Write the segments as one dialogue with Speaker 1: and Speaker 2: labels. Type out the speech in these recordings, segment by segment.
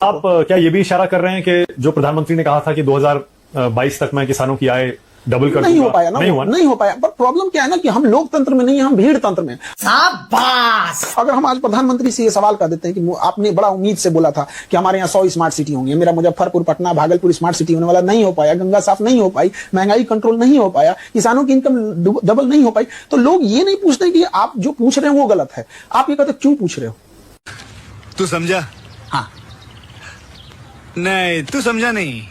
Speaker 1: आप क्या ये भी इशारा कर रहे हैं कि जो प्रधानमंत्री ने कहा था कि 2022 तक मैं किसानों की आय डबल कर
Speaker 2: नहीं हो पाया ना, नहीं हो पाया। पर प्रॉब्लम क्या है ना कि हम लोकतंत्र में नहीं है, हम भीड़ तंत्र में। शाबाश। अगर हम आज प्रधानमंत्री से ये सवाल कर देते हैं कि आपने बड़ा उम्मीद से बोला था कि हमारे यहाँ 100 स्मार्ट सिटी होंगे, मेरा मुजफ्फरपुर, पटना, भागलपुर स्मार्ट सिटी होने वाला, नहीं हो पाया, गंगा साफ नहीं हो पाई, महंगाई कंट्रोल नहीं हो पाया, किसानों की इनकम डबल नहीं हो पाई, तो लोग ये नहीं पूछते कि आप जो पूछ रहे हैं वो गलत है। आप ये कहते क्यों पूछ रहे हो?
Speaker 3: तू समझा?
Speaker 2: हाँ।
Speaker 3: नहीं, तू समझा नहीं।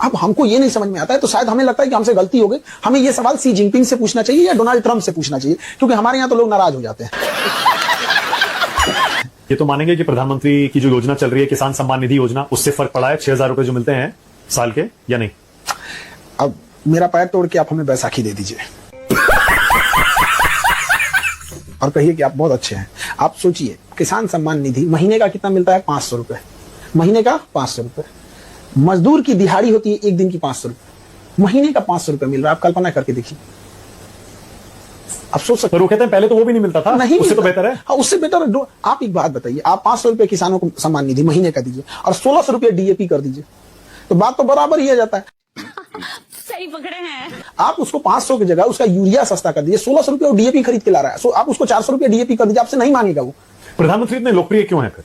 Speaker 2: अब हमको ये नहीं समझ में आता है, तो शायद हमें लगता है कि हमसे गलती हो गई। हमें ये सवाल सी जिनपिंग से पूछना चाहिए या डोनाल्ड ट्रंप से पूछना चाहिए, क्योंकि हमारे यहाँ तो लोग नाराज हो जाते हैं।
Speaker 1: ये तो मानेंगे कि प्रधानमंत्री की जो योजना चल रही है, किसान सम्मान निधि योजना, उससे फर्क पड़ा है 6,000 रुपए जो मिलते हैं साल के, या नहीं?
Speaker 2: अब मेरा पैर तोड़ के आप हमें बैसाखी दे दीजिए और कहिए कि आप बहुत अच्छे हैं। आप सोचिए, किसान सम्मान निधि महीने का कितना मिलता है? 500 रुपए महीने का। 500 रुपए मजदूर की दिहाड़ी होती है एक दिन की 500 रुपए, महीने का 500 रुपए मिल रहा है। आप कल्पना करके देखिए, आप सोच सकते
Speaker 1: हैं। कहते हैं पहले तो वो भी नहीं मिलता था,
Speaker 2: नहीं,
Speaker 1: उससे तो बेहतर है।
Speaker 2: हाँ, उससे बेटर। आप एक बात बताइए, आप 500 रुपए किसानों को सम्मान निधि महीने का दीजिए और 1600 रुपए डीएपी कर दीजिए, तो बात तो बराबर ही आ जाता है।
Speaker 4: सही पकड़े हैं
Speaker 2: आप उसको 500 की जगह उसका यूरिया सस्ता कर दीजिए, 1600 रुपए डीएपी खरीद के ला रहा है, आप उसको 400 रुपए डीएपी कर दीजिए, आपसे नहीं मांगेगा वो।
Speaker 1: प्रधानमंत्री इतने लोकप्रिय क्यों है फिर?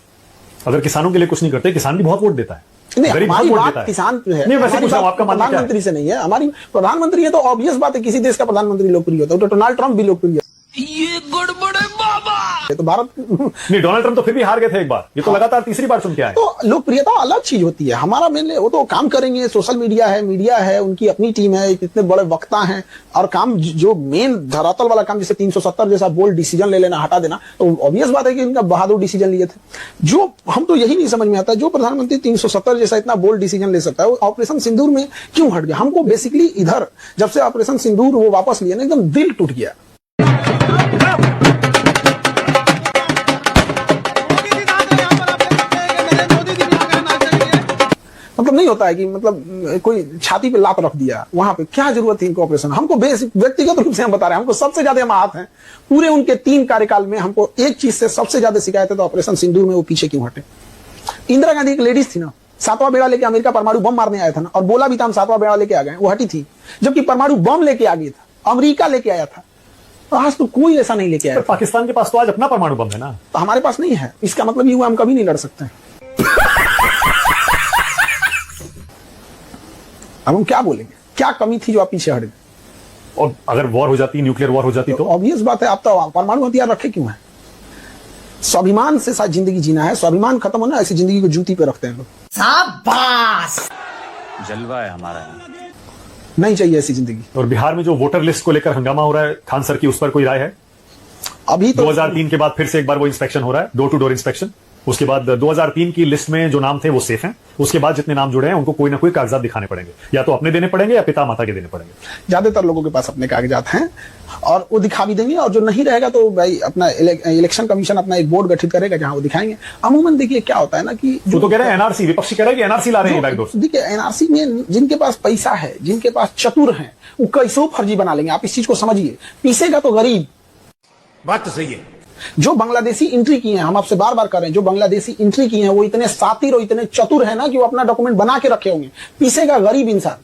Speaker 1: अगर किसानों के लिए कुछ नहीं करते, किसान भी बहुत वोट देता है।
Speaker 2: नहीं, हमारी बात किसान जो है,
Speaker 1: नहीं, वैसे कुछ आपका
Speaker 2: प्रधानमंत्री से नहीं है, हमारी प्रधानमंत्री है तो ऑब्वियस बात है, किसी देश का प्रधानमंत्री लोकप्रिय होता है, तो डोनाल्ड ट्रंप भी लोकप्रिय है।
Speaker 3: ये गड़बड़ है बाबा।
Speaker 2: तो भारत
Speaker 1: नहीं, डोनाल्ड ट्रंप तो फिर भी हार गए थे एक बार, ये तो लगातार तीसरी बार सुन के आए।
Speaker 2: तो लोकप्रियता अलग चीज होती है, हमारा मेनली वो तो काम करेंगे, सोशल मीडिया है, उनकी अपनी टीम है, इतने बड़े वक्ता हैं, और काम जो मेन धरातल वाला काम, जैसे 370 जैसा बोल्ड डिसीजन ले लेना, हटा देना, तो ऑब्वियस बात है कि इनका बहादुर डिसीजन लिए थे। जो हम तो यही नहीं समझ में आता, जो प्रधानमंत्री 370 जैसा इतना बोल्ड डिसीजन ले सकता है, वो ऑपरेशन सिंदूर में क्यों हट गया? हमको बेसिकली इधर जब से ऑपरेशन सिंदूर वो वापस लिया ना, एकदम दिल टूट गया। मतलब नहीं होता है कि मतलब कोई छाती पे लात रख दिया, वहां पे क्या जरूरत थी इनको ऑपरेशन? हमको व्यक्तिगत रूप से हम बता रहे हैं, हमको सबसे ज्यादा हम आहत हैं पूरे उनके 3 कार्यकाल में। हमको एक चीज से सबसे ज्यादा शिकायत है, तो ऑपरेशन सिंदूर में वो पीछे क्यों हटे? इंदिरा गांधी एक लेडीज थी ना, 7वां बेड़ा लेके अमेरिका परमाणु बम मारने आया था ना, और बोला भी था हम 7वां बेड़ा लेके आ गए, वो हटी थी। जबकि परमाणु बम लेके आ गया था, अमेरिका लेके आया था, आज तो कोई ऐसा नहीं लेके आया।
Speaker 1: पाकिस्तान के पास तो आज अपना परमाणु बम है ना,
Speaker 2: तो हमारे पास नहीं है। इसका मतलब ये हुआ हम कभी नहीं लड़ सकते। अब हम क्या बोलेंगे? क्या कमी थी जो आप पीछे हट गए?
Speaker 1: और अगर वॉर हो जाती, न्यूक्लियर वॉर हो जाती, तो
Speaker 2: ऑब्वियस बात है, आप तो परमाणु हथियार रखे क्यों है? स्वाभिमान से साथ जिंदगी जीना है, स्वाभिमान खत्म होना, ऐसी जिंदगी को जूती पे रखते हैं लोग। शाबाश,
Speaker 5: जलवा है हमारा,
Speaker 2: नहीं चाहिए ऐसी जिंदगी।
Speaker 1: और बिहार में जो वोटर लिस्ट को लेकर हंगामा हो रहा है खान सर की, उस पर कोई राय है?
Speaker 2: अभी तो
Speaker 1: 2003 के बाद फिर से एक बार वो इंस्पेक्शन हो रहा है, डोर टू डोर इंस्पेक्शन। उसके बाद 2003 की लिस्ट में जो नाम थे वो सेफ हैं, उसके बाद जितने नाम जुड़े हैं उनको कोई ना कोई कागजात दिखाने पड़ेंगे, या तो अपने देने पड़ेंगे या पिता माता के देने पड़ेंगे।
Speaker 2: ज्यादातर लोगों के पास अपने कागजात हैं और वो दिखा भी देंगे, और जो नहीं रहेगा तो भाई अपना इलेक्शन कमीशन अपना एक बोर्ड गठित करेगा जहां वो दिखाएंगे। अमूमन देखिए क्या होता है ना कि
Speaker 1: जो तो कह रहे हैं एनआरसी, विपक्षी कह रहे हैं कि एनआरसी ला रहे हैं बैकडोर।
Speaker 2: देखिए एनआरसी में जिनके पास पैसा है, जिनके पास चतुर हैं, वो कैसे फर्जी बना लेंगे। आप इस चीज को समझिए, पीसेगा तो गरीब।
Speaker 3: बात तो सही है।
Speaker 2: जो बांग्लादेशी एंट्री किए हैं, हम आपसे बार बार कर रहे हैं, जो बांग्लादेशी एंट्री किए हैं वो इतने सातिर और इतने चतुर है ना कि वो अपना डॉक्यूमेंट बना के रखे होंगे। पीसेगा गरीब इंसान,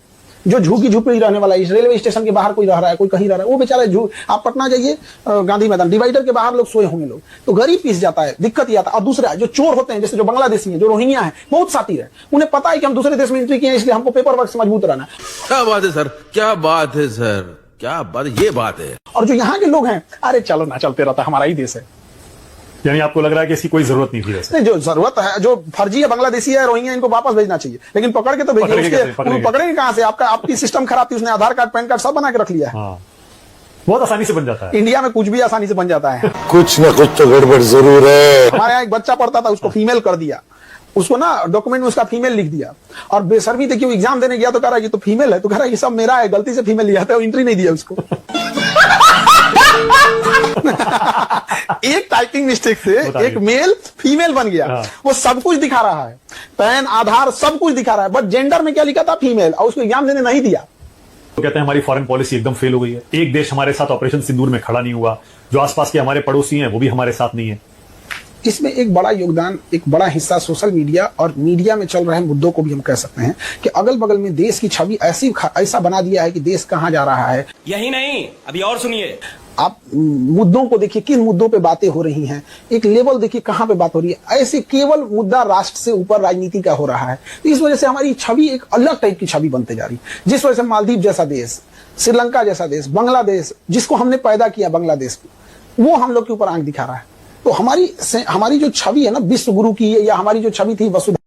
Speaker 2: जो झुग्गी झुपड़ी रहने वाला है, रेलवे स्टेशन के बाहर कोई रह रहा है, कोई कहीं रह रहा है, वो बेचारा आप पटना जाइए, गांधी मैदान डिवाइडर के बाहर लोग सोए होंगे लोग, तो गरीब पीस जाता है, दिक्कत ही आता है। और दूसरा जो चोर होते हैं, जैसे जो बांग्लादेशी हैं, जो रोहिंग्या है, बहुत सातिर है, उन्हें पता है कि हम दूसरे देश में एंट्री किए हैं, इसलिए हमको पेपर वर्क से मजबूत रहना है।
Speaker 6: क्या बात है सर, क्या बात है सर, क्या बात, ये बात है।
Speaker 2: और जो यहाँ के लोग हैं, अरे चलो ना, चलते रहता है, हमारा ही देश है।
Speaker 1: यानी आपको लग रहा है कि इसकी कोई जरूरत नहीं थी? वैसे
Speaker 2: नहीं, जो जरूरत है, जो फर्जी है, बांग्लादेशी है, रोहिंग्या, इनको वापस भेजना चाहिए, लेकिन पकड़ के तो भेजिए। पकड़ेंगे कहां से? आपकी सिस्टम खराब थी, उसने आधार कार्ड, पैन कार्ड सब बना के रख लिया है।
Speaker 1: हाँ, बहुत आसानी से बन जाता है।
Speaker 2: इंडिया में कुछ भी आसानी से बन जाता है।
Speaker 7: कुछ ना कुछ तो गड़बड़ जरूर है।
Speaker 2: हमारे यहाँ एक बच्चा पढ़ता था, उसको फीमेल कर दिया, उसको ना डॉक्यूमेंट में उसका फीमेल लिख दिया, और बेशर्मी देखिए वो एग्जाम देने गया तो कह रहा है कि तो फीमेल है, तो कह रहा है ये सब मेरा है, गलती से फीमेल लिया था, एंट्री नहीं दिया उसको। एक टाइपिंग मिस्टेक से एक मेल फीमेल बन गया। वो सब कुछ दिखा रहा है, पैन, आधार, सब कुछ दिखा रहा है, बट जेंडर में क्या लिखा था? फीमेल, और उसको एग्जाम देने नहीं दिया।
Speaker 1: तो कहते हैं हमारी फॉरेन पॉलिसी एकदम फेल हो गई है, एक देश हमारे साथ ऑपरेशन सिंदूर में खड़ा नहीं हुआ, जो आसपास के हमारे पड़ोसी हैं वो भी हमारे साथ नहीं है।
Speaker 2: इसमें एक बड़ा योगदान, एक बड़ा हिस्सा सोशल मीडिया और मीडिया में चल रहे मुद्दों को भी हम कह सकते हैं कि अगल बगल में देश की छवि ऐसा बना दिया है कि देश कहां जा रहा है।
Speaker 8: यही नहीं, अभी और सुनिए।
Speaker 2: आप मुद्दों को देखिए, किन मुद्दों पे बातें हो रही हैं, एक लेवल देखिए कहां पे बात हो रही है। ऐसे केवल मुद्दा राष्ट्र से ऊपर राजनीति का हो रहा है। तो इस वजह से हमारी छवि एक अलग टाइप की छवि बनते जा रही है, जिस वजह से मालदीव जैसा देश, श्रीलंका जैसा देश, बांग्लादेश जिसको हमने पैदा किया, बांग्लादेश वो हम लोग के ऊपर आंख दिखा रहा है। तो हमारी जो छवि है ना विश्व गुरु की, या हमारी जो छवि थी वसुधैव